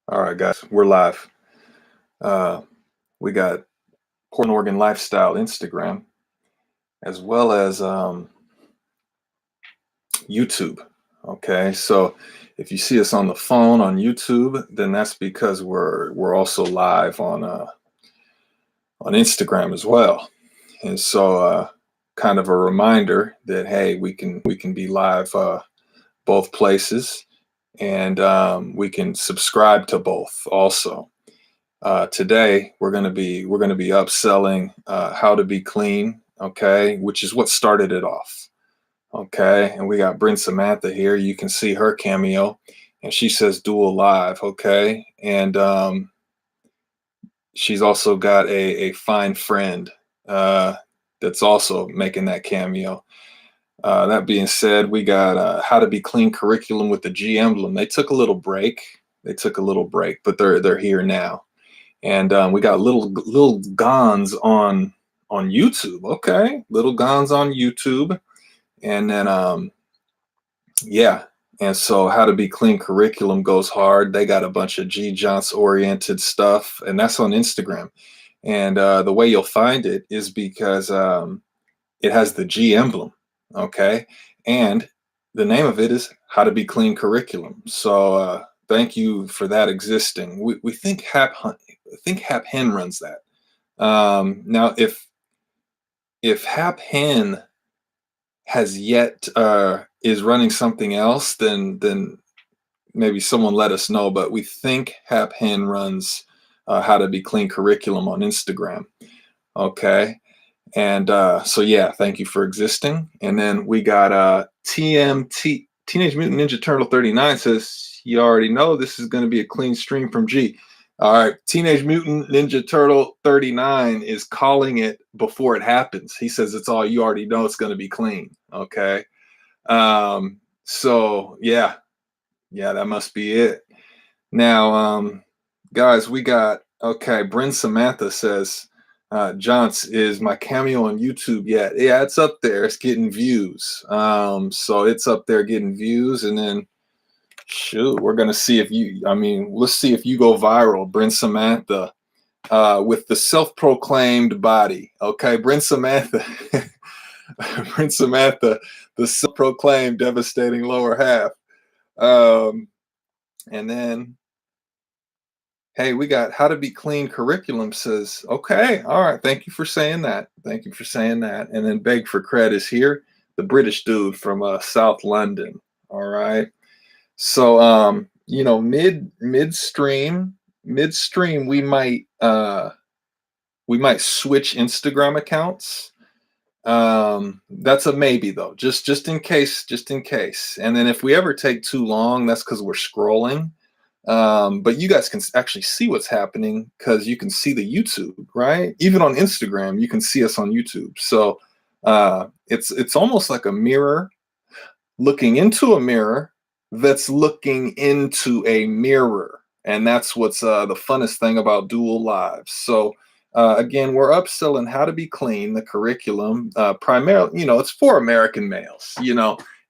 All right, guys, we're live. Uh, we got Portland, Oregon Lifestyle Instagram, as well as YouTube. Okay, so if you see us on the phone on YouTube, then that's because we're also live on Instagram as well. And so, kind of a reminder that hey, we can be live both places, and we can subscribe to both also. Today we're gonna be upselling How to Be Clean, okay, which is what started it off, okay. And we got Bryn Samantha here. You can see her cameo, and she says Dual Live, okay. And she's also got a fine friend uh, that's also making that cameo. That being said, we got How to Be Clean curriculum with the G emblem. They took a little break. But they're here now. And we got little Gons on YouTube. Okay, little Gons on YouTube, and then yeah, and so How to Be Clean curriculum goes hard. They got a bunch of G John's oriented stuff, and that's on Instagram. And the way you'll find it is because it has the G emblem. Okay, and the name of it is How to Be Clean curriculum. So thank you for that existing. We think Hap Hen runs that. Now, if Hap Hen has yet is running something else, then maybe someone let us know. But we think Hap Hen runs How to Be Clean curriculum on Instagram. Okay, and so yeah, thank you for existing. And then we got TMT Teenage Mutant Ninja Turtle 39 says you already know this is going to be a clean stream from G. All right, Teenage Mutant Ninja Turtle 39 is calling it before it happens. He says it's all you already know. It's going to be clean. Okay. So yeah, that must be it. Now, guys, we got okay. Bryn Samantha says, Johns, is my cameo on YouTube yet? Yeah, it's up there. It's getting views. So it's up there getting views, and then shoot, we're gonna see if you. I mean, let's see if you go viral, Bryn Samantha, with the self-proclaimed body. Okay, Bryn Samantha, Bryn Samantha, the self-proclaimed devastating lower half. Um, and then hey, we got How to Be Clean curriculum says, okay, all right, thank you for saying that. Thank you for saying that. And then Beg for Cred is here, the British dude from South London. All right. So midstream we might switch Instagram accounts. That's a maybe though, just in case, just in case. And then if we ever take too long, that's because we're scrolling. But you guys can actually see what's happening because you can see the YouTube, right? Even on Instagram, you can see us on YouTube. So it's almost like a mirror looking into a mirror that's looking into a mirror. And that's what's the funnest thing about dual lives. So again, we're upselling How to Be Clean, the curriculum, primarily, it's for American males,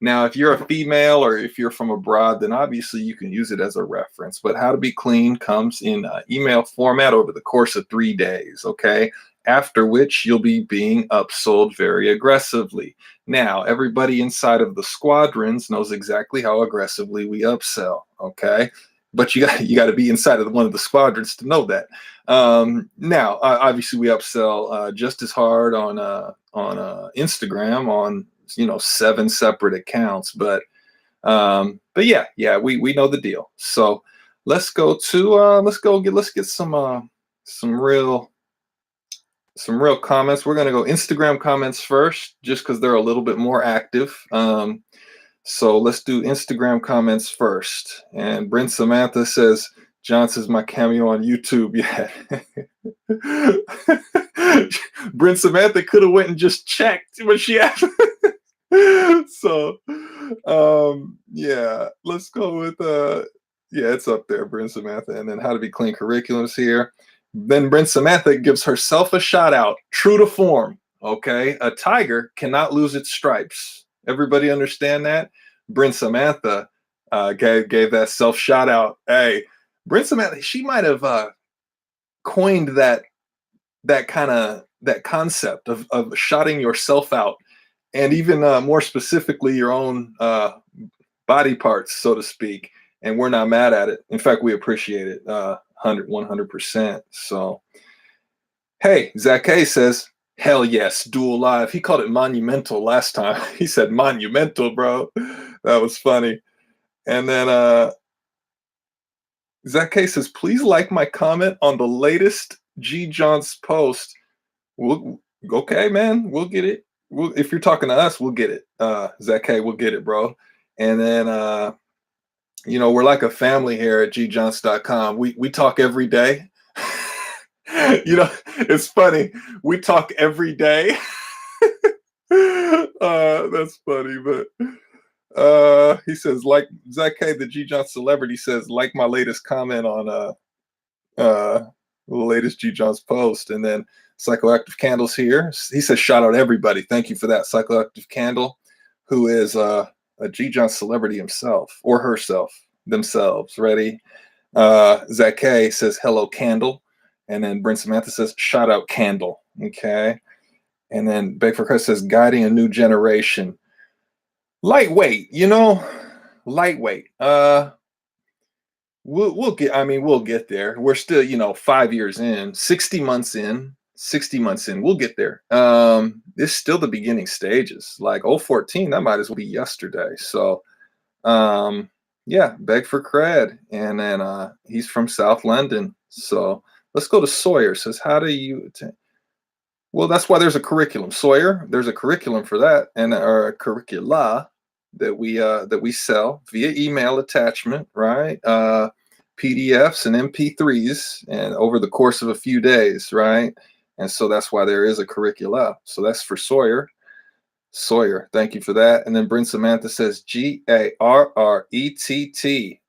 Now, if you're a female or if you're from abroad, then obviously you can use it as a reference. But How to Be Clean comes in email format over the course of 3 days, okay? After which you'll be being upsold very aggressively. Now, everybody inside of the squadrons knows exactly how aggressively we upsell, okay? But you got to be inside of one of the squadrons to know that. Now, obviously, we upsell just as hard on Instagram on 7 separate accounts, but yeah, we know the deal. So let's get some real comments. We're going to go Instagram comments first, just because they're a little bit more active. So let's do Instagram comments first. And Bryn Samantha says, Johnson's my cameo on YouTube. Yeah. Bryn Samantha could have went and just checked, but she had. So, yeah, let's go with, yeah, it's up there, Bryn Samantha. And then How to Be Clean curriculums here. Then Bryn Samantha gives herself a shout out, true to form. Okay, a tiger cannot lose its stripes. Everybody understand that? Bryn Samantha gave that self shout out. Hey, Brent Samantha, she might have coined that concept of shotting yourself out, and even more specifically your own body parts, so to speak. And we're not mad at it. In fact, we appreciate it 100%. So, hey, Zach K says, hell yes, Dual Live. He called it monumental last time. He said monumental, bro. That was funny. And then Zach K says, please like my comment on the latest G John's post. Okay, man, we'll get it. If you're talking to us, we'll get it. Zach K, we'll get it, bro. And then we're like a family here at gjohns.com. We talk every day. It's funny. We talk every day. That's funny, but he says, like Zach K, the G John celebrity says, like my latest comment on the latest G John's post. And then Psychoactive Candle's here. He says, shout out everybody. Thank you for that. Psychoactive Candle, who is a G John celebrity himself or herself, themselves. Ready? Zach K says, hello, Candle. And then Brent Samantha says, shout out Candle. Okay. And then Beg for Christ says, guiding a new generation. Lightweight, lightweight. We'll get there. We're still, 5 years in, 60 months in, we'll get there. It's still the beginning stages. Like 014, that might as well be yesterday. So yeah, Beg for Cred. And then he's from South London. So let's go to Sawyer. Says, how do you well, that's why there's a curriculum. Sawyer, there's a curriculum for that, and or a curricula that we sell via email attachment, right? PDFs and MP3s, and over the course of a few days, right? And so that's why there is a curricula. So that's for Sawyer. Sawyer, thank you for that. And then Brent Samantha says GARRETT.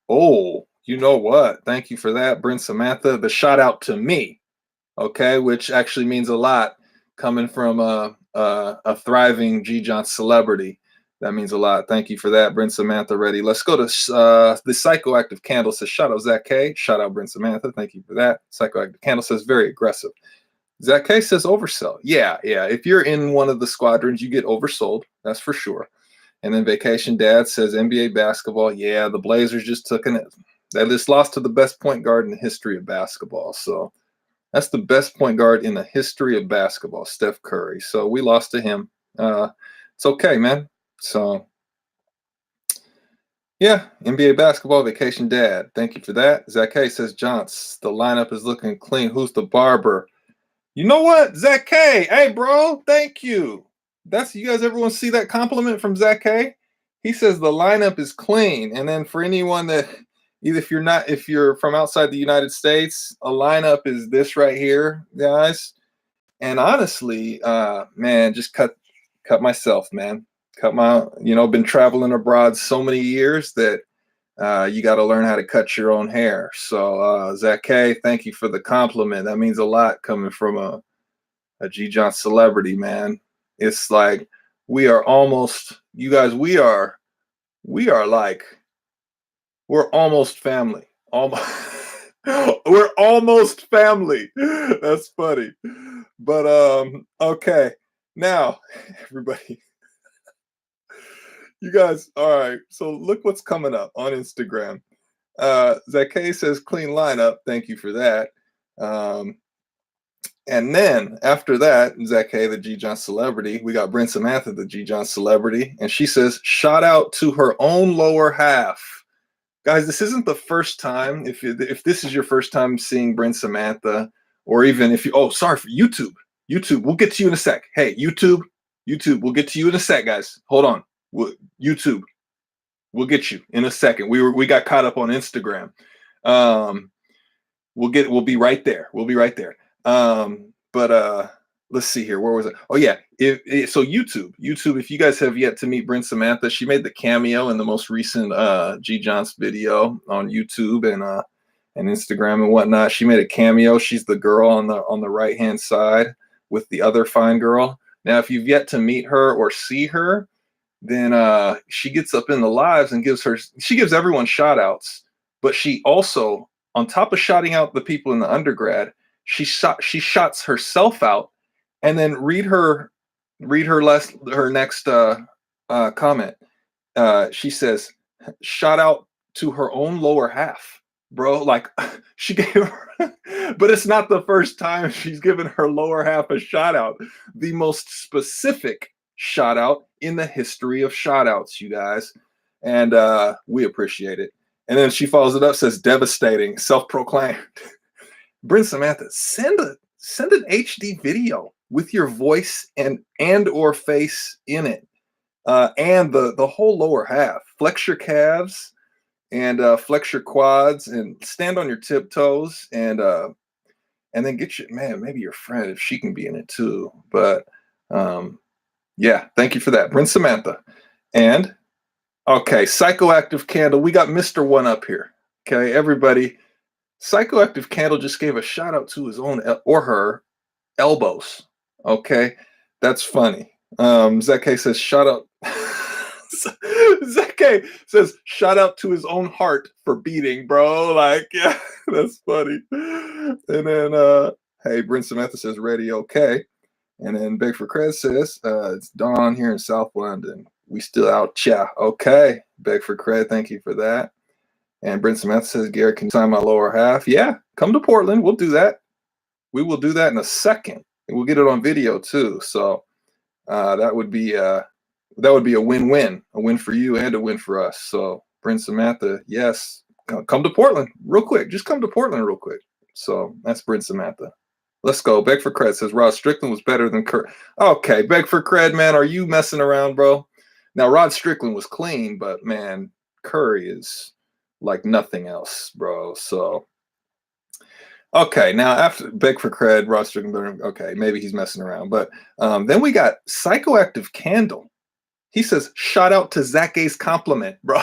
Oh, you know what? Thank you for that, Brent Samantha. The shout out to me, okay, which actually means a lot coming from a thriving G John celebrity. That means a lot. Thank you for that, Brent Samantha. Ready? Let's go to the Psychoactive Candle says, shout out Zach K. Shout out Brent Samantha. Thank you for that. Psychoactive Candle says, very aggressive. Zach K says, oversell. Yeah. If you're in one of the squadrons, you get oversold. That's for sure. And then Vacation Dad says, NBA basketball. Yeah, the Blazers just took it. They just lost to the best point guard in the history of basketball. So that's the best point guard in the history of basketball, Steph Curry. So we lost to him. It's okay, man. So, yeah, NBA basketball, Vacation Dad. Thank you for that. Zach K says, Johns, the lineup is looking clean. Who's the barber? You know what, Zach K? Hey, bro, thank you. You guys, everyone see that compliment from Zach K? He says the lineup is clean. And then for anyone that, if you're from outside the United States, a lineup is this right here, guys. And honestly, man, just cut myself, man. Been traveling abroad so many years that you got to learn how to cut your own hair. So Zach K, thank you for the compliment. That means a lot coming from a G John celebrity, man. It's like we are almost, you guys, we are like, we're almost family. Almost. We're almost family. That's funny. But okay. Now, everybody. You guys, all right. So look what's coming up on Instagram. Zach K says clean lineup. Thank you for that. And then after that, Zach K, the G John celebrity, we got Brent Samantha, the G John celebrity, and she says, shout out to her own lower half. Guys, this isn't the first time. If this is your first time seeing Brent Samantha, or even if you, sorry, for YouTube, we'll get to you in a sec. Hey, YouTube, we'll get to you in a sec, guys. Hold on. YouTube, we'll get you in a second. We got caught up on Instagram. We'll be right there. But let's see here. Where was it? Oh yeah. So YouTube, if you guys have yet to meet Brent Samantha, she made the cameo in the most recent G John's video on YouTube and Instagram and whatnot. She made a cameo. She's the girl on the right hand side with the other fine girl. Now, if you've yet to meet her or see her, then she gets up in the lives and gives everyone shout outs, but she also on top of shouting out the people in the undergrad, she shots herself out, and then read her next comment. She says, shout out to her own lower half, bro. Like she gave her, but it's not the first time she's given her lower half a shout out. The most specific shout out in the history of shout outs, you guys. And we appreciate it. And then she follows it up, says, devastating, self-proclaimed. Bryn Samantha, send an HD video with your voice and or face in it. And the whole lower half. Flex your calves and flex your quads and stand on your tiptoes and then get your maybe your friend if she can be in it too. But yeah, thank you for that, Bryn Samantha. And okay, Psychoactive Candle. We got Mr. One up here. Okay, everybody. Psychoactive Candle just gave a shout out to his own or her elbows. Okay, that's funny. Zeke says shout out. Zeke says shout out to his own heart for beating, bro. Like, yeah, that's funny. And then hey, Bryn Samantha says ready, okay. And then Beg for Cred says it's dawn here in South London. We still out, yeah. Okay, Beg for Cred, thank you for that. And Bryn Samantha says, Garrett, can you sign my lower half? Yeah, come to Portland. We'll do that. We will do that in a second. And we'll get it on video too. So that would be a win-win, a win for you and a win for us. So Bryn Samantha, yes, come to Portland real quick. Just come to Portland real quick. So that's Bryn Samantha. Let's go. Beg for Cred says Rod Strickland was better than Curry. Okay, Beg for Cred, man. Are you messing around, bro? Now Rod Strickland was clean, but man, Curry is like nothing else, bro. So okay, now after Beg for Cred, Rod Strickland, okay, maybe he's messing around. But then we got Psychoactive Candle. He says, shout out to Zake's compliment, bro.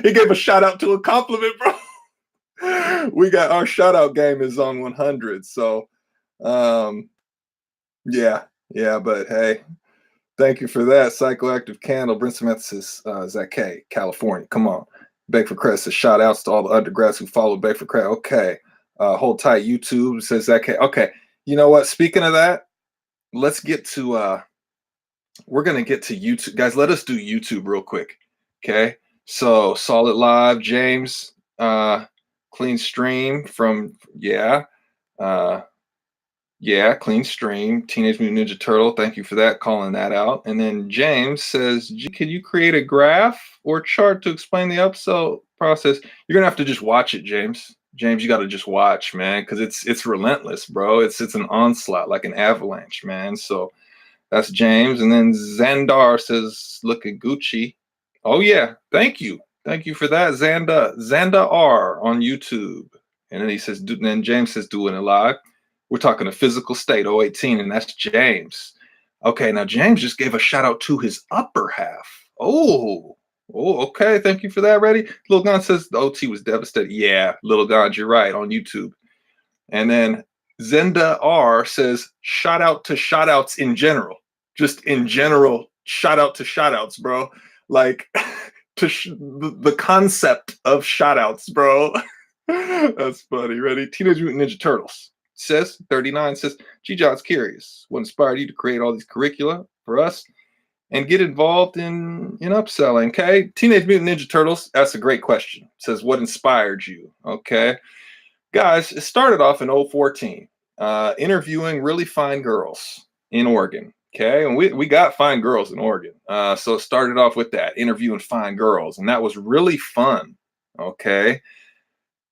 He gave a shout out to a compliment, bro. We got our shout out game is on 100. So yeah, but hey, thank you for that. Psychoactive Candle. Bryn Samantha says, Zake, California. Come on. Beg for Cred says shout outs to all the undergrads who follow Beg for Cred. Okay. Hold tight. YouTube says Zake. Okay. You know what? Speaking of that, let's get to we're gonna get to YouTube. Guys, let us do YouTube real quick. Okay. So Solid Live, James, clean stream from clean stream. Teenage Mutant Ninja Turtle, thank you for that, calling that out. And then James says, can you create a graph or chart to explain the upsell process? You're gonna have to just watch it, James. James, you gotta just watch, man, because it's relentless, bro. It's an onslaught, like an avalanche, man. So that's James. And then Xandar says, look at Gucci. Oh yeah, thank you for that, Xanda R on YouTube. And then he says, then James says, doing it live. We're talking a physical state, 018, and that's James. Okay, now James just gave a shout out to his upper half. Oh, okay. Thank you for that. Ready? Lil Gon says the OT was devastated. Yeah, Lil Gon, you're right, on YouTube. And then Zenda R says, shout out to shout outs in general. Just in general, shout out to shout outs, bro. Like to the concept of shout outs, bro. That's funny. Ready? Teenage Mutant Ninja Turtles says 39 says, G John's curious. What inspired you to create all these curricula for us and get involved in upselling? Okay. Teenage Mutant Ninja Turtles, that's a great question. It says, what inspired you? Okay. Guys, it started off in 014, interviewing really fine girls in Oregon. Okay. And we got fine girls in Oregon. So it started off with that, interviewing fine girls. And that was really fun. Okay.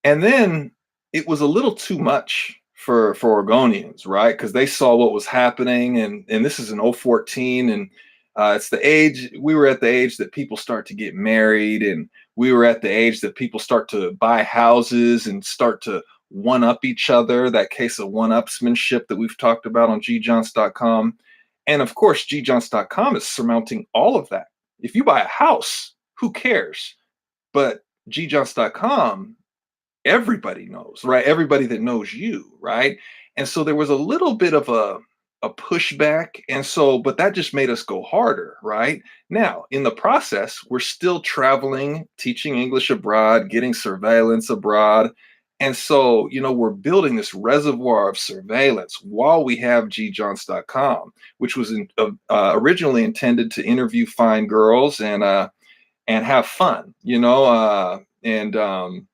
And then it was a little too much for Oregonians, right? Because they saw what was happening, and this is in 014, and it's the age, we were at the age that people start to get married, and we were at the age that people start to buy houses and start to one-up each other, that case of one-upsmanship that we've talked about on gjohns.com. And of course, gjohns.com is surmounting all of that. If you buy a house, who cares? But gjohns.com, everybody knows, right? Everybody that knows you, right? And so there was a little bit of a pushback. And so, but that just made us go harder, right? Now, in the process, we're still traveling, teaching English abroad, getting surveillance abroad. And so, we're building this reservoir of surveillance while we have gjohns.com, which was originally intended to interview fine girls and have fun, and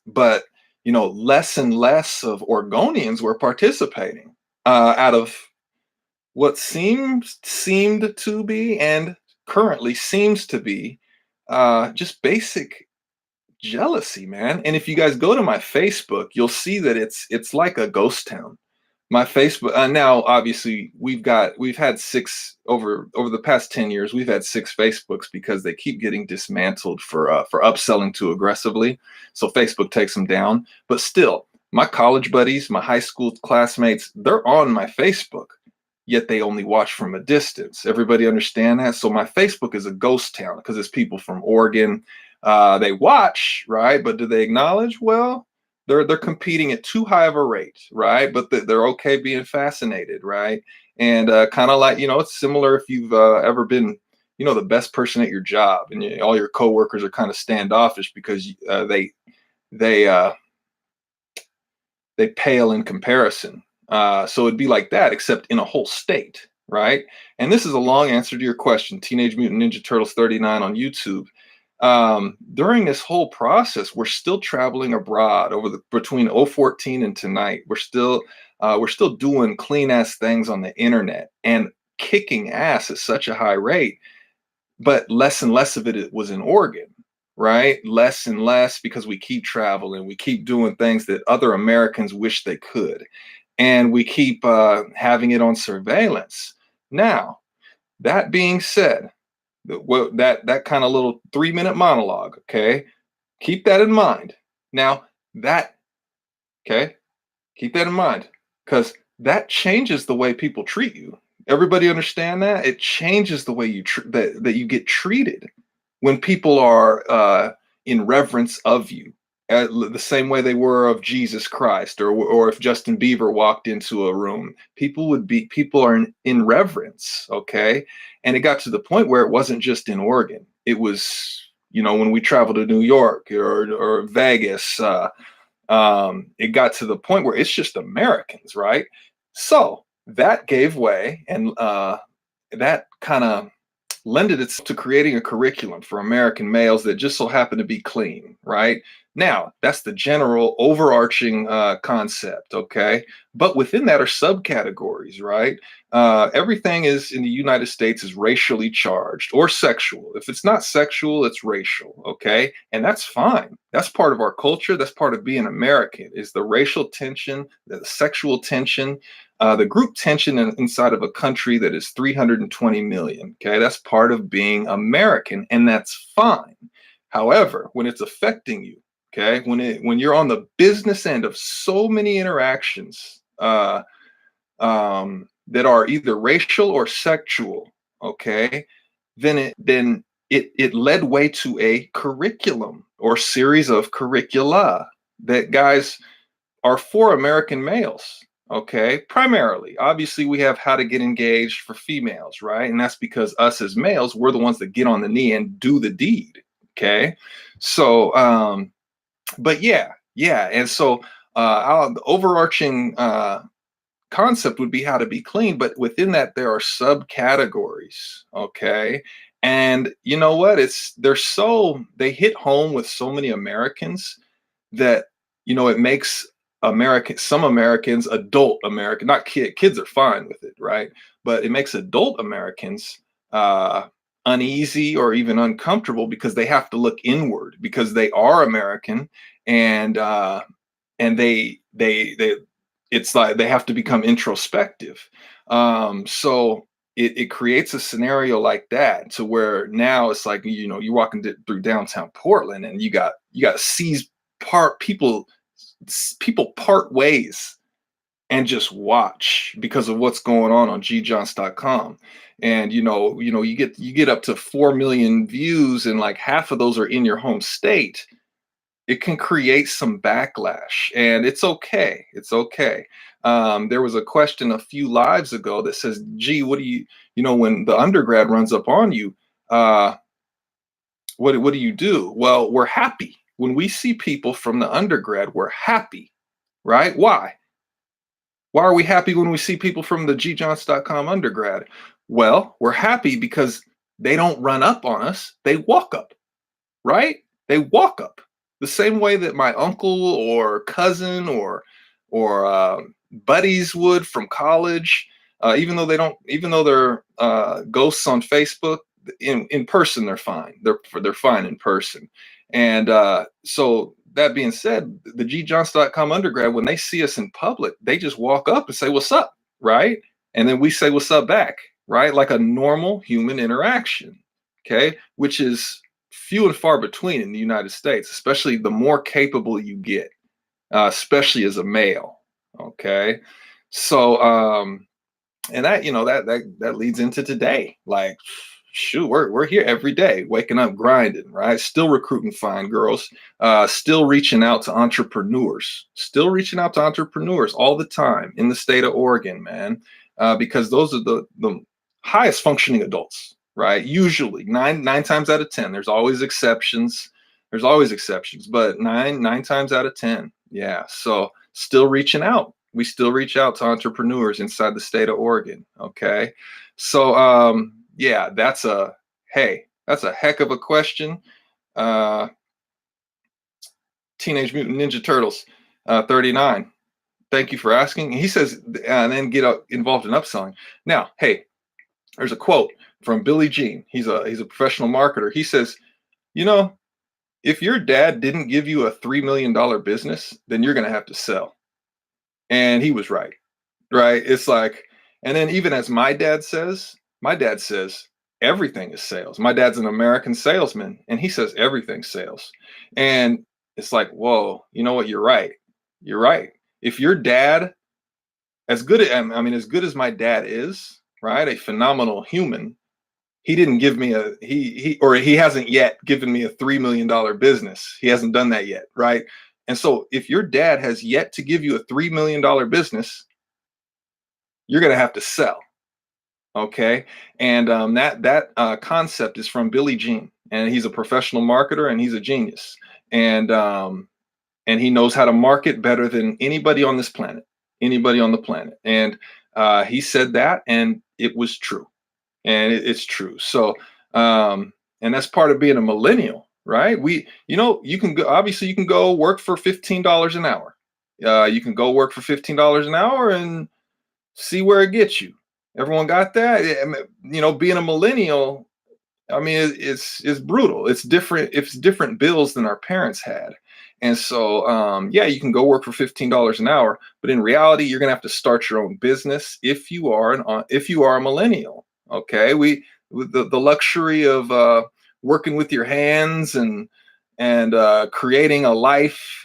but less and less of Oregonians were participating out of what seemed to be and currently seems to be just basic jealousy, man. And if you guys go to my Facebook, you'll see that it's like a ghost town. My Facebook now, obviously, we've had six over the past 10 years. We've had six Facebooks because they keep getting dismantled for upselling too aggressively. So Facebook takes them down. But still, my college buddies, my high school classmates, they're on my Facebook, yet they only watch from a distance. Everybody understand that? So my Facebook is a ghost town because it's people from Oregon. They watch, right? But do they acknowledge? Well, they're competing at too high of a rate, right? But they're okay being fascinated, right? And kind of like, it's similar if you've ever been, the best person at your job, and all your coworkers are kind of standoffish because they uh, they pale in comparison. So it'd be like that, except in a whole state, right? And this is a long answer to your question. Teenage Mutant Ninja Turtles 39 on YouTube. During this whole process, we're still traveling abroad between 014 and tonight. We're still doing clean ass things on the internet and kicking ass at such a high rate, but less and less of it was in Oregon, right? Less and less because we keep traveling, we keep doing things that other Americans wish they could, and we keep having it on surveillance. Now, that being said, that kind of little 3-minute monologue, okay? Keep that in mind. Now, that okay, keep that in mind because that changes the way people treat you. Everybody understand that? It changes the way that you get treated when people are in reverence of you, the same way they were of Jesus Christ, or if Justin Bieber walked into a room, people are in reverence, okay? And it got to the point where it wasn't just in Oregon; it was, when we traveled to New York or Vegas. It got to the point where it's just Americans, right? So that gave way, and that kind of lended itself to creating a curriculum for American males that just so happen to be clean, right? Now, that's the general overarching concept, okay? But within that are subcategories, right? Everything is in the United States is racially charged or sexual. If it's not sexual, it's racial, okay? And that's fine. That's part of our culture. That's part of being American is the racial tension, the sexual tension, the group tension inside of a country that is 320 million. Okay, that's part of being American, and that's fine. However, when it's affecting you, okay, when you're on the business end of so many interactions that are either racial or sexual, okay, then it led way to a curriculum or series of curricula that guys are for American males. Okay, primarily. Obviously, we have how to get engaged for females, right? And that's because us as males, we're the ones that get on the knee and do the deed. Okay, so, but yeah. And so, the overarching concept would be how to be clean, but within that, there are subcategories. Okay. And you know what? They hit home with so many Americans that it makes some Americans, adult American, not kids are fine with it, right? But it makes adult Americans uneasy or even uncomfortable because they have to look inward because they are American, and they it's like they have to become introspective. So it creates a scenario like that to where now it's like you're walking through downtown Portland and you got seize part people part ways and just watch because of what's going on gjohns.com. And you get up to 4 million views and like half of those are in your home state. It can create some backlash, and it's okay. It's okay. There was a question a few lives ago that says, gee, what do when the undergrad runs up on you, what do you do? Well, we're happy. when we see people from the undergrad, we're happy, right? Why? Why are we happy when we see people from the gjohns.com undergrad? Well, we're happy because they don't run up on us, they walk up, right? They walk up the same way that my uncle or cousin or buddies would from college. Even though they're ghosts on Facebook, in person they're fine. They're fine in person. And so that being said, the gjohns.com undergrad, when they see us in public, they just walk up and say, "What's up?" Right? And then we say, "What's up?" back, right? Like a normal human interaction. Okay, which is few and far between in the United States, especially the more capable you get, especially as a male. Okay, so and that that leads into today. Like, shoot, we're here every day, waking up, grinding, right? Still recruiting fine girls, still reaching out to entrepreneurs, all the time in the state of Oregon, man, because those are the highest functioning adults, right? Usually nine times out of 10. There's always exceptions. But nine times out of 10, yeah. So still reaching out. We still reach out to entrepreneurs inside the state of Oregon. Okay, so yeah, that's a heck of a question. Uh, Teenage Mutant Ninja Turtles, 39. Thank you for asking. He says, and then get involved in upselling. Now, hey, there's a quote from Billy Jean. He's a professional marketer. He says, you know, if your dad didn't give you a $3 million business, then you're going to have to sell. And he was right. Right. It's like, and then even as my dad says everything is sales. My dad's an American salesman and he says everything's sales. And it's like, whoa, you know what? You're right. You're right. If your dad, as good as my dad is, right, a phenomenal human, he didn't give me he hasn't yet given me a $3 million business. He hasn't done that yet, right? And so if your dad has yet to give you a $3 million business, you're going to have to sell. Okay. And that concept is from Billy Jean, and he's a professional marketer and he's a genius. And he knows how to market better than anybody on this planet, anybody on the planet. And he said that, and it was true. And it's true. So, and that's part of being a millennial, right? You can go, obviously you can go work for $15 an hour. You can go work for $15 an hour and see where it gets you. Everyone got that? Being a millennial, I mean, it's brutal. It's different. It's different bills than our parents had. And so, yeah, you can go work for $15 an hour, but in reality, you're going to have to start your own business if you are a millennial. Okay, with the luxury of working with your hands and creating a life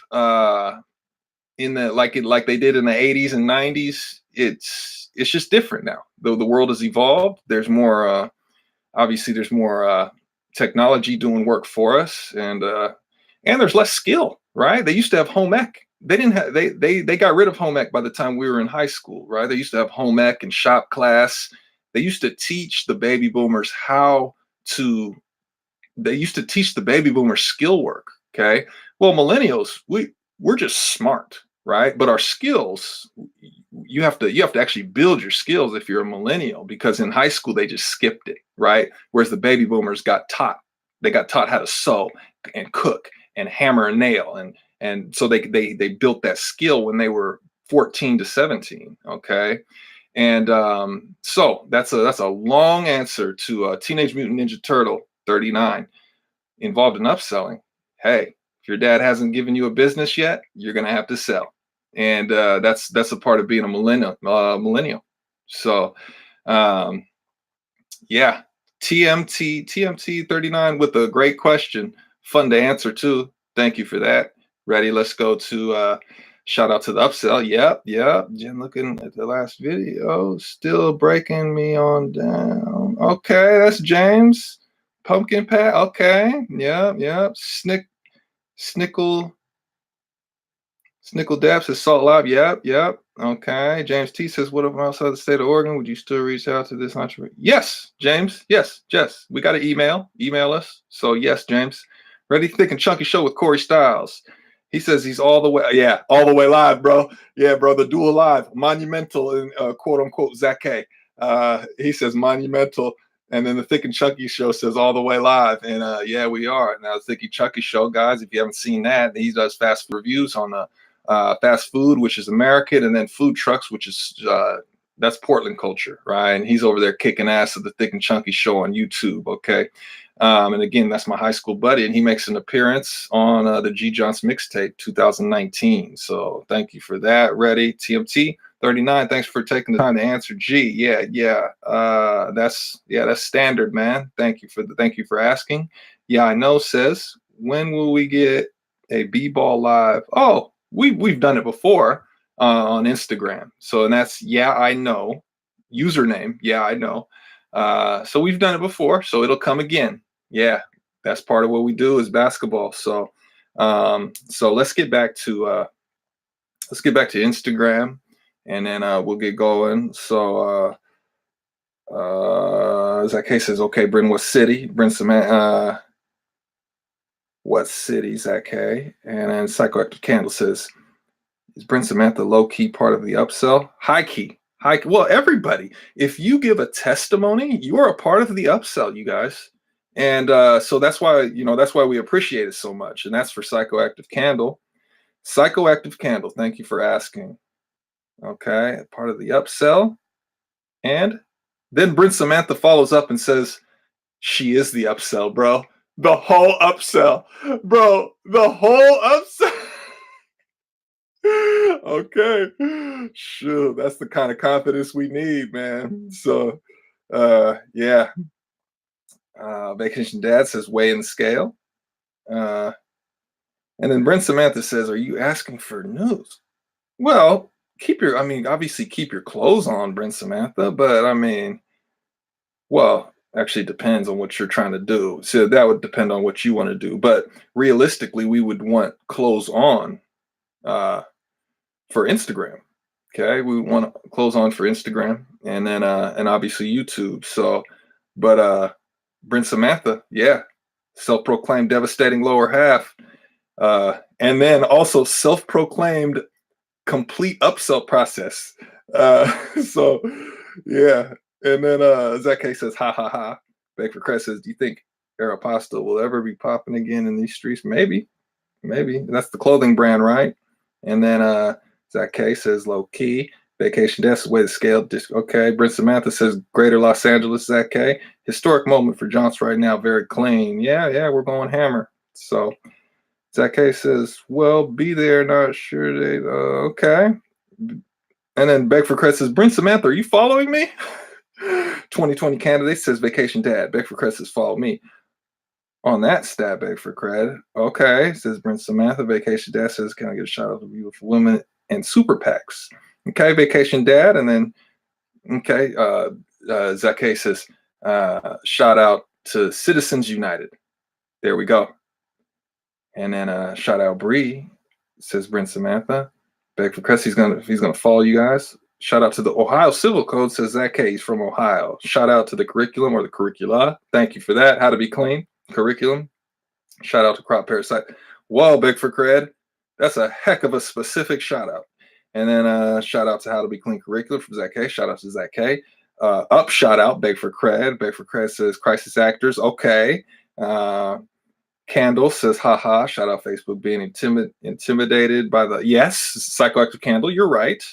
in the like they did in the 80s and 90s. It's just different now. Though the world has evolved, there's more obviously there's more technology doing work for us, and there's less skill, right? They used to have home ec. They didn't have they got rid of home ec by the time we were in high school, right? They used to have home ec and shop class. They used to teach the baby boomers skill work. Okay. Well, millennials, we're just smart, right? But our skills, you have to actually build your skills if you're a millennial, because in high school they just skipped it, right? Whereas the baby boomers got taught how to sew and cook and hammer and nail, and so they built that skill when they were 14 to 17. Okay. And so that's a long answer to Teenage Mutant Ninja Turtle 39. Involved in upselling. Hey, if your dad hasn't given you a business yet, you're gonna have to sell, and that's a part of being a millennial. So, yeah, TMT 39 with a great question, fun to answer too. Thank you for that. Ready? Let's go to shout out to the upsell. Yep. Jen, looking at the last video, still breaking me on down. Okay, that's James. Pumpkin Pat. Okay. Yeah. Snickle Daps is Salt Lab. Yep. Okay. James T says, what if I'm outside the state of Oregon? Would you still reach out to this entrepreneur? Yes, James. Yes, Jess. We got an email. Email us. So yes, James. Ready, Thick and Chunky show with Corey Styles. He says he's all the way, yeah, all the way live, bro. Yeah, bro, the dual live, monumental, and quote unquote Zach K. He says monumental, and then the Thick and Chunky show says all the way live, and yeah, we are now. The Thick and Chunky show, guys. If you haven't seen that, he does fast food reviews on the fast food, which is American, and then food trucks, which is that's Portland culture, right? And he's over there kicking ass at the Thick and Chunky show on YouTube. Okay. And again, that's my high school buddy, and he makes an appearance on the G Johnson mixtape 2019. So thank you for that. Ready, TMT 39. Thanks for taking the time to answer. G, yeah. That's standard, man. Thank you for asking. Yeah, I know. Says, when will we get a B-ball live? Oh, we've done it before on Instagram. So, and that's I know username. Yeah, I know. So we've done it before, so it'll come again. Yeah, that's part of what we do is basketball. So let's get back to Instagram, and then we'll get going. So Zach K says, okay, Bryn, what city? Bryn Samantha, what city, Zach K? And then Psychoactive Candle says, is Bryn Samantha low key part of the upsell? High key. Well, everybody, if you give a testimony, you are a part of the upsell, you guys. And so that's why we appreciate it so much. And that's for Psychoactive Candle. Psychoactive Candle, thank you for asking. Okay, part of the upsell. And then Bryn Samantha follows up and says, she is the upsell, bro. The whole upsell. Bro, the whole upsell. Okay, sure, that's the kind of confidence we need, man. So yeah. Vacation Dad says weigh in the scale. And then Brent Samantha says, are you asking for news? Well, obviously keep your clothes on, Brent Samantha, but actually it depends on what you're trying to do. So that would depend on what you want to do. But realistically, we would want clothes on for Instagram. Okay, we want clothes on for Instagram, and then and obviously YouTube. So, but Brent Samantha, yeah, self-proclaimed devastating lower half, and then also self-proclaimed complete upsell process. So, yeah, and then Zach K says, ha ha ha. Baker Crest says, do you think Aeropostale will ever be popping again in these streets? Maybe. That's the clothing brand, right? And then Zach K says, low key. Vacation Desk, way to scale. Okay. Brent Samantha says, Greater Los Angeles, Zach K. Historic moment for Johnson right now. Very clean. Yeah, we're going hammer. So Zach K says, well, be there. Not sure they. Okay. And then Beckford Crest says, Brent Samantha, are you following me? 2020 candidate says, Vacation Dad. Beckford Crest says, follow me. On that stat, Beckford Cred. Okay. Says Brent Samantha. Vacation Dad says, can I get a shout out to beautiful women and super PACs? Okay, Vacation Dad, and then Zach K says, shout out to Citizens United. There we go. And then shout out Bree, says Brent Samantha. Beck for Crest, he's gonna follow you guys. Shout out to the Ohio Civil Code, says Zach K. He's from Ohio. Shout out to the curriculum or the curricula. Thank you for that. How to be clean curriculum. Shout out to Crop Parasite. Whoa, Big for Cred. That's a heck of a specific shout out. And then shout out to How to Be Clean Curriculum from Zach K. Shout out to Zach K. Up shout out, Beg for Cred. Beg for Cred says Crisis Actors. Okay. Candle says haha. Shout out Facebook being intimidated by the Psychoactive Candle. You're right.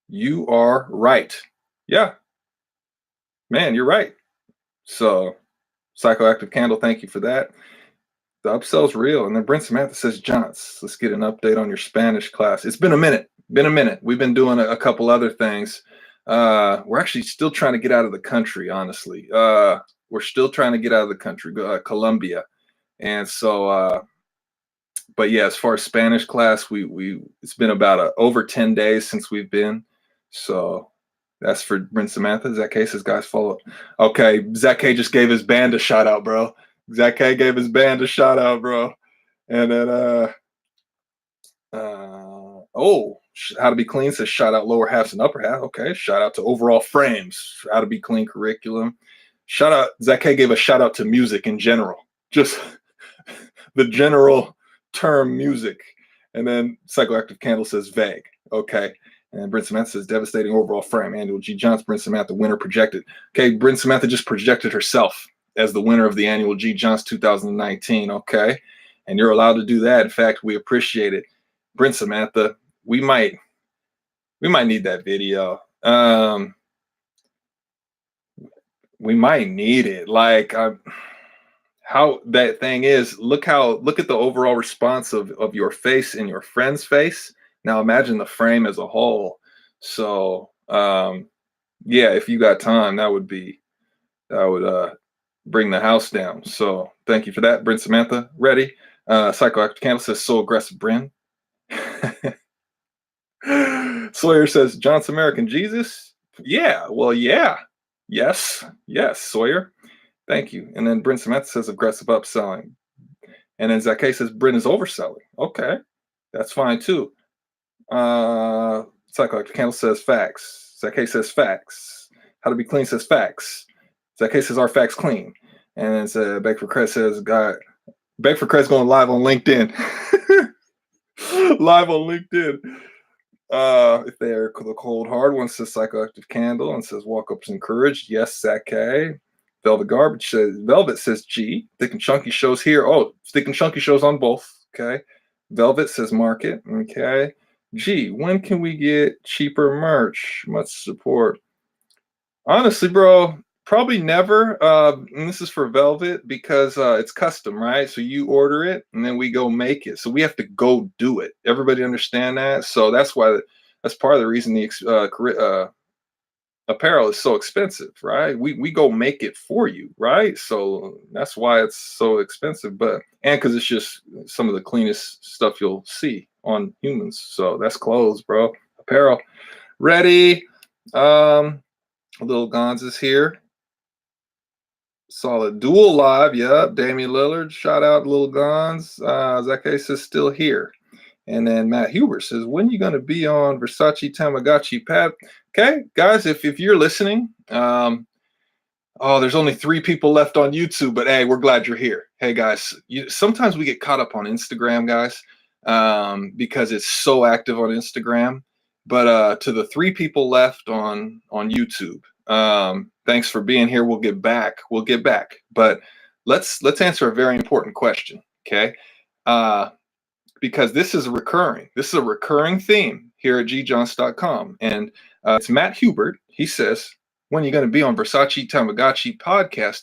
You are right. Yeah. Man, you're right. So Psychoactive Candle, thank you for that. The upsell's real. And then Brent Samantha says, Johns, let's get an update on your Spanish class. It's been a minute. We've been doing a couple other things. We're actually still trying to get out of the country, honestly. We're still trying to get out of the country, Colombia. And so, but yeah, as far as Spanish class, it's been about over 10 days since we've been. So that's for Brent Samantha. Zach K says, guys, follow. Okay, Zach K just gave his band a shout out, bro. Zach K gave his band a shout out, bro. And then How to Be Clean says shout out lower halves and upper half. Okay, shout out to Overall Frames, How to Be Clean curriculum. Shout out, Zach K gave a shout out to music in general. Just the general term music. And then Psychoactive Candle says vague. Okay. And Brent Samantha says devastating overall frame. Annual G. Johnson, Brent Samantha, winner projected. Okay, Brent Samantha just projected herself as the winner of the annual G. Johnson 2019. Okay. And you're allowed to do that. In fact, we appreciate it. Brent Samantha, we might need that video. We might need it. Like how that thing is, look at the overall response of your face and your friend's face. Now imagine the frame as a whole. So yeah, if you got time, that would bring the house down. So thank you for that, Brent Samantha. Ready? Psychoactive Candle says so aggressive, Bryn. Sawyer says Johnson American Jesus. Yeah, well, yeah. Yes, Sawyer. Thank you. And then Brent Samantha says aggressive upselling. And then Zake says Brent is overselling. Okay, that's fine too. Psychoactive Candle says facts. Zake says facts. How to be clean says facts. Zake says are facts clean. And then Beg for Crest says Beg for Crest going live on LinkedIn. Live on LinkedIn. If they're the cold hard one says Psychoactive Candle and says walk ups encouraged. Yes, Zake. Velvet says G. Thick and Chunky shows here. Oh, Thick and Chunky shows on both. Okay. Velvet says market. Okay. G, when can we get cheaper merch? Much support. Honestly, bro, probably never. And this is for Velvet because it's custom, right? So you order it and then we go make it. So we have to go do it. Everybody understand that? So that's part of the reason the apparel is so expensive, right? We go make it for you, right? So that's why it's so expensive. And because it's just some of the cleanest stuff you'll see on humans. So that's clothes, bro. Apparel. Ready? Lil Gons is here. Solid dual live. Yep. Damian Lillard. Shout out Lil Gons. Zacchaeus is still here. And then Matt Huber says, when you going to be on Versace Tamagotchi, Pat? Okay, guys, if you're listening, there's only 3 people left on YouTube, but hey, we're glad you're here. Hey, guys, sometimes we get caught up on Instagram, guys, because it's so active on Instagram. But to the 3 people left on YouTube, thanks for being here. We'll get back. But let's answer a very important question, okay? Because this is a recurring theme here at gjohns.com. And it's Matt Hubert. He says, when you're going to be on Versace Tamagotchi podcast,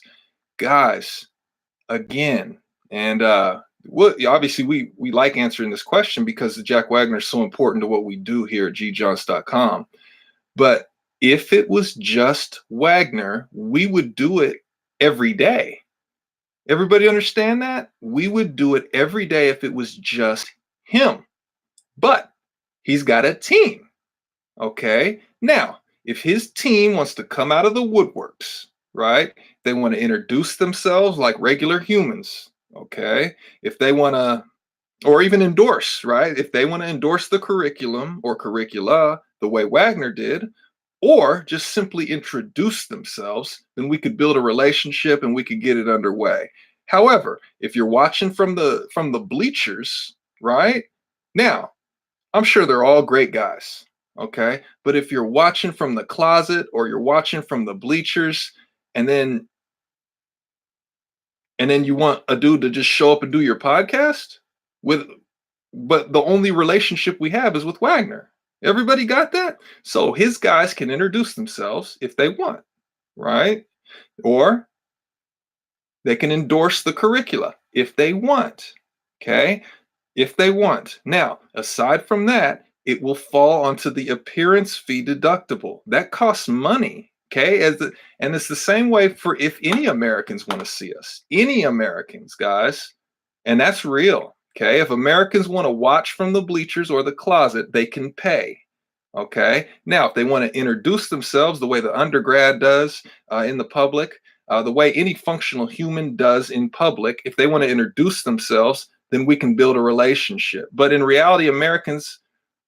guys, again. And obviously we like answering this question because Jack Wagner is so important to what we do here at gjohns.com. But if it was just Wagner, we would do it every day. Everybody understand that? We would do it every day if it was just him. But he's got a team. Okay? Now, if his team wants to come out of the woodworks, right? They want to introduce themselves like regular humans. Okay? If they want to, or even endorse, right? If they want to endorse the curriculum or curricula the way Wagner did, or just simply introduce themselves, then we could build a relationship and we could get it underway. However, if you're watching from the bleachers, right? Now, I'm sure they're all great guys, okay? But if you're watching from the closet or you're watching from the bleachers and then you want a dude to just show up and do your podcast but the only relationship we have is with Wagner. Everybody got that? So his guys can introduce themselves if they want, right? Or they can endorse the curricula if they want, okay? If they want. Now, aside from that, it will fall onto the appearance fee deductible. That costs money, okay? And it's the same way for if any Americans want to see us. Any Americans, guys. And that's real. Okay, if Americans want to watch from the bleachers or the closet, they can pay. Okay, now if they want to introduce themselves the way the undergrad does in the public, the way any functional human does in public, if they want to introduce themselves, then we can build a relationship. But in reality, Americans,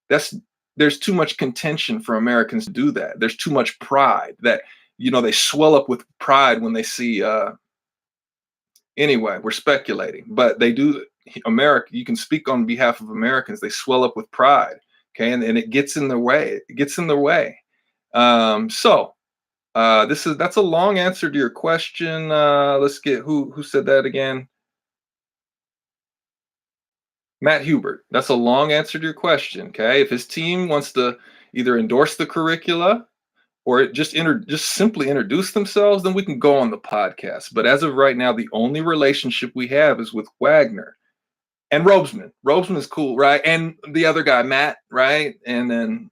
there's too much contention for Americans to do that. There's too much pride that, they swell up with pride when they see. Anyway, we're speculating, but they do. America, you can speak on behalf of Americans. They swell up with pride. Okay. And it gets in their way. It gets in their way. So that's a long answer to your question. Let's get who said that again? Matt Hubert. That's a long answer to your question. Okay. If his team wants to either endorse the curricula or just simply introduce themselves, then we can go on the podcast. But as of right now, the only relationship we have is with Wagner and Robesman. Robesman is cool, right? And the other guy, Matt, right? And then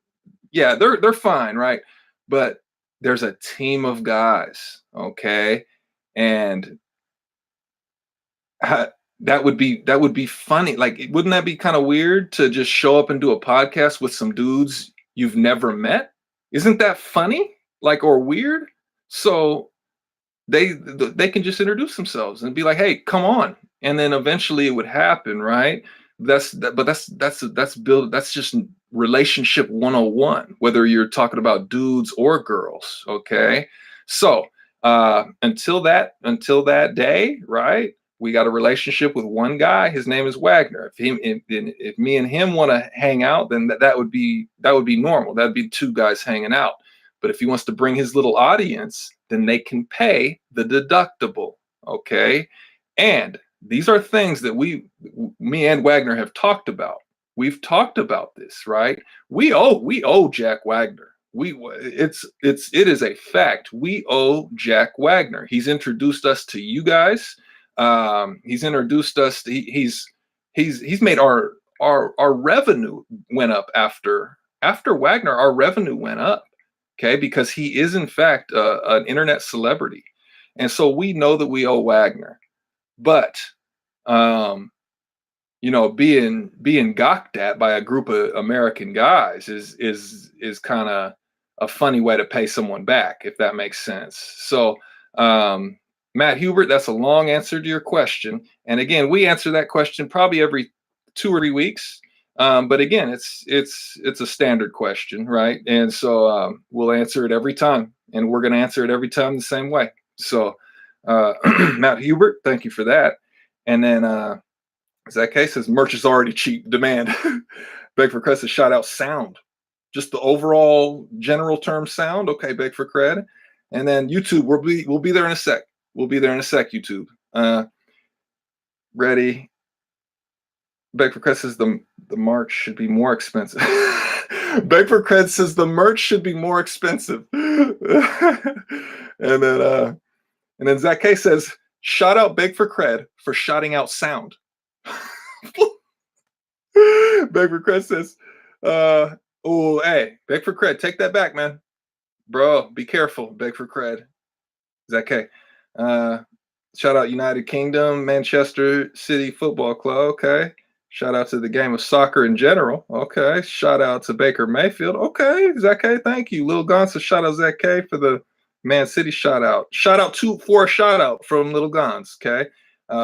yeah, they're fine, right? But there's a team of guys, okay? And that would be funny. Like, wouldn't that be kind of weird to just show up and do a podcast with some dudes you've never met? Isn't that funny? Like, or weird? So they can just introduce themselves and be like, "Hey, come on," and then eventually it would happen, right? That's just relationship 101, whether you're talking about dudes or girls. Okay, so until that day, right? We got a relationship with one guy. His name is Wagner. If me and him want to hang out, then that would be normal. That'd be two guys hanging out. But if he wants to bring his little audience, then they can pay the deductible. Okay. And these are things that me and Wagner have talked about. We've talked about this, right? We owe Jack Wagner. It is a fact. We owe Jack Wagner. He's introduced us to you guys. He's introduced us. He's made our revenue went up after Wagner. Our revenue went up. Okay, because he is in fact an internet celebrity, and so we know that we owe Wagner. But um, being gawked at by a group of American guys is kind of a funny way to pay someone back, if that makes sense. So, Matt Hubert, that's a long answer to your question. And again, we answer that question probably every 2 or 3 weeks. But again, it's a standard question, right? And so we'll answer it every time, and we're going to answer it every time the same way. So, Matt Hubert, thank you for that. And then Zach K says merch is already cheap. Demand. Beg for Cred says shout out sound. Just the overall general term sound. Okay, beg for cred. And then YouTube, we'll be there in a sec. We'll be there in a sec, YouTube. Ready. Beg for Cred says the merch should be more expensive. Beg for Cred says the merch should be more expensive. and then Zach K says, shout out Beg for Cred for shouting out sound. Beg for Cred says, hey, Beg for Cred, take that back, man. Bro, be careful. Beg for Cred. Zach K. Shout out United Kingdom, Manchester City Football Club. Okay. Shout out to the game of soccer in general. Okay. Shout out to Baker Mayfield. Okay. Zach K, thank you. Lil Gonz, shout out Zach K for the Man City shout out. Shout out for a shout out from Lil Gonz. Okay.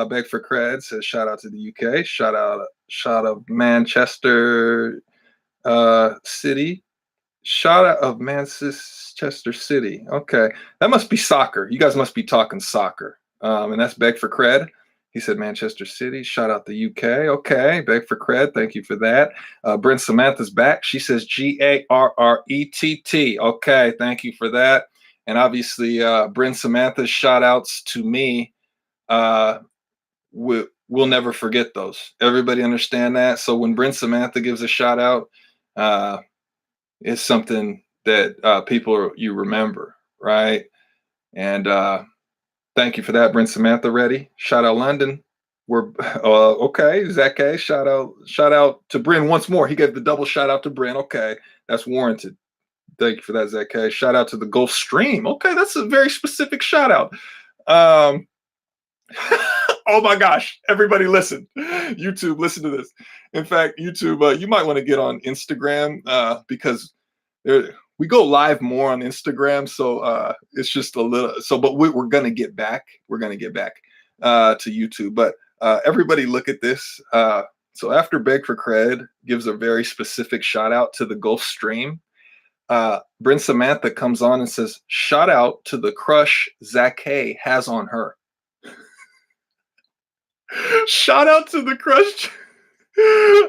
Beg for Cred says shout out to the UK. Shout out Manchester City. Shout out of Manchester City. Okay. That must be soccer. You guys must be talking soccer. And that's Beg for Cred. He said Manchester City. Shout out the UK. Okay. Beg for Cred. Thank you for that. Brent Samantha's back. She says GARRETT. Okay. Thank you for that. And obviously, Brent Samantha's shout outs to me. We'll never forget those. Everybody understand that? So when Brent Samantha gives a shout out, it's something that you remember, right? And thank you for that, Brent Samantha. Ready? Shout out London. We're okay. Zach K. Shout out to Bryn once more. He gave the double shout out to Bryn. Okay, that's warranted. Thank you for that, Zach K. Shout out to the Gulf Stream. Okay, that's a very specific shout out. Oh my gosh, everybody listen. YouTube, listen to this. In fact, YouTube, you might want to get on Instagram because we go live more on Instagram. So it's just a little, but we're going to get back. We're going to get back to YouTube. But everybody look at this. So after Beg for Cred gives a very specific shout out to the Gulf Stream, Bryn Samantha comes on and says, shout out to the crush Zach K has on her. Shout out to the Crush.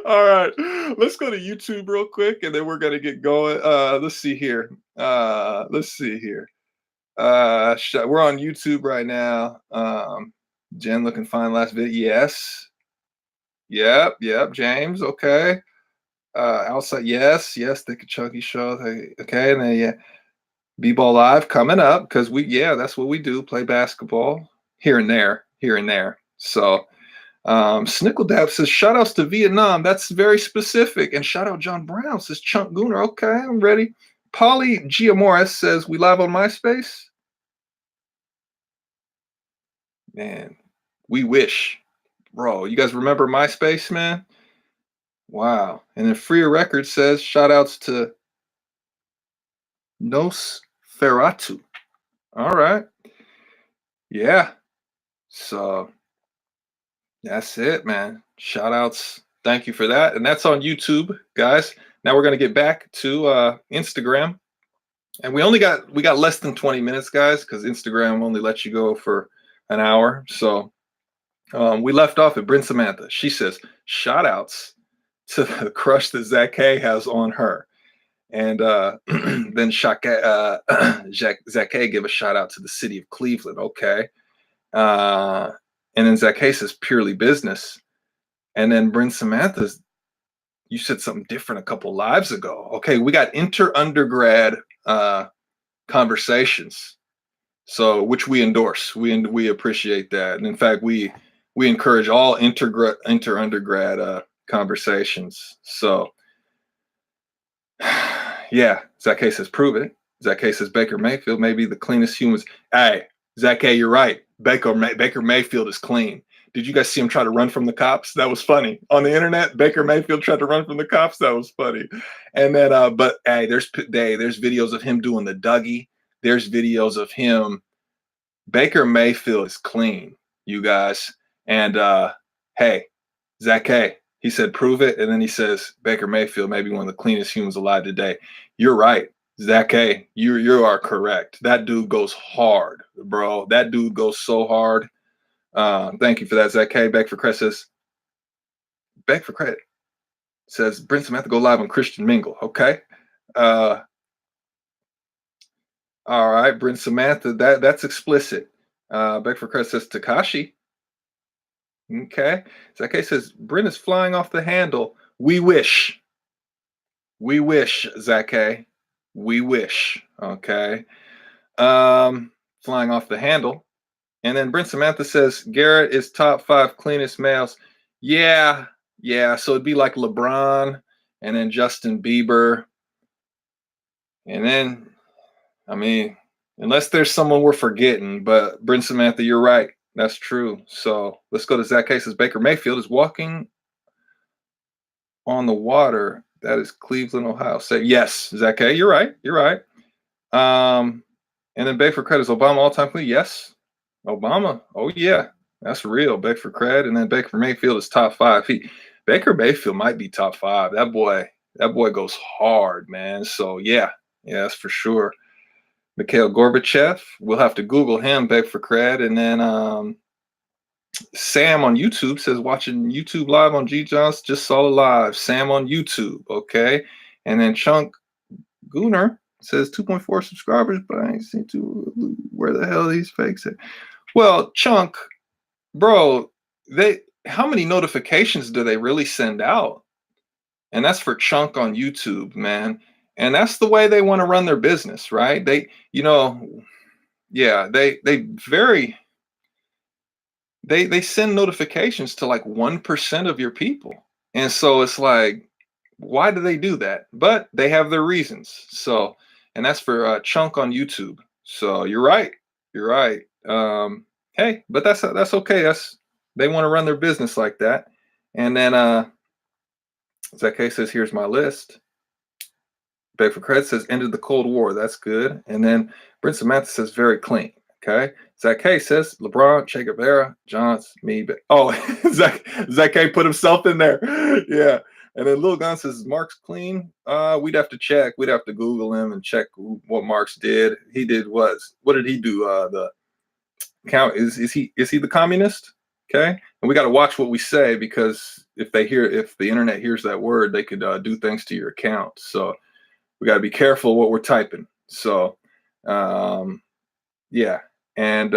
All right, let's go to YouTube real quick, and then we're gonna get going. Let's see here. Let's see here. We're on YouTube right now. Jen looking fine last video. Yes. Yep. Yep. James. Okay. Outside. Yes. Yes. Thick and chunky show. Okay. And then yeah, B-ball live coming up because that's what we do. Play basketball here and there, here and there. So Snickledab says, shout outs to Vietnam. That's very specific. And shout out John Brown says, Chunk Gooner. Okay, I'm ready. Polly Giamores says, we live on MySpace. Man, we wish. Bro, you guys remember MySpace, man? Wow. And then Freer Records says, shout outs to Nosferatu. All right. Yeah. So that's it, man. Shout outs. Thank you for that. And that's on YouTube, guys. Now we're going to get back to Instagram. And we got less than 20 minutes, guys, because Instagram only lets you go for an hour. So we left off at Bryn Samantha. She says, shout outs to the crush that Zach K has on her. And then Zach K give a shout out to the city of Cleveland. Okay. And then Zach K says purely business. And then Bryn Samantha's, you said something different a couple lives ago. Okay, we got inter-undergrad conversations, so which we endorse. We appreciate that, and in fact, we encourage all inter-undergrad conversations. So, yeah, Zach K says prove it. Zach K says Baker Mayfield may be the cleanest humans. Hey, Zach K, you're right. Baker Mayfield is clean. Did you guys see him try to run from the cops? That was funny. On the internet, Baker Mayfield tried to run from the cops. That was funny. And then, but hey, there's videos of him doing the Dougie. There's videos of him. Baker Mayfield is clean, you guys. And hey, Zach K, he said, prove it. And then he says, Baker Mayfield may be one of the cleanest humans alive today. You're right. Zach K, you are correct. That dude goes hard, bro. That dude goes so hard. Thank you for that, Zach K. Back for credit says, back for credit says, Bryn Samantha go live on Christian Mingle. Okay. All right, Bryn Samantha, that's explicit. Back for credit says Takashi. Okay. Zach K says, Bryn is flying off the handle. We wish. We wish, Zach K. We wish. Okay. Flying off the handle. And then Bryn Samantha says Garrett is top 5 cleanest males. Yeah. So it'd be like LeBron and then Justin Bieber. And then, I mean, unless there's someone we're forgetting, but Bryn Samantha, you're right. That's true. So let's go to Zach K. Says Baker Mayfield is walking on the water. That is Cleveland, Ohio. Say yes, Zach K. You're right. You're right. And then Baker credit is Obama all-time clean. Yes. Obama. Oh, yeah. That's real. Baker cred. And then Baker Mayfield is top 5. Baker Mayfield might be top 5. That boy goes hard, man. So, yeah, that's for sure. Mikhail Gorbachev. We'll have to Google him, Baker cred. And then Sam on YouTube says, watching YouTube live on G Johns. Just saw it live. Sam on YouTube. Okay. And then Chunk Gooner says 2.4 subscribers, but I ain't seen where the hell these fakes at. Well, Chunk, bro, how many notifications do they really send out? And that's for Chunk on YouTube, man. And that's the way they want to run their business, right? They send notifications to like 1% of your people. And so it's like, why do they do that? But they have their reasons. So, and that's for Chunk on YouTube. So you're right. You're right. Hey, but that's okay. They want to run their business like that. And then Zach K says, here's my list. Back for credit says ended the Cold War. That's good. And then Bryn Samantha says very clean. Okay. Zach K says LeBron, Che Guevara, Johns, me. Oh, Zach K put himself in there. Yeah. And then Lil Gun says Mark's clean. We'd have to check. We'd have to Google him and check what Mark's did. He did what did he do? The count is he the communist? Okay, and we got to watch what we say, because if the internet hears that word, they could do things to your account. So we got to be careful what we're typing. So um, yeah, and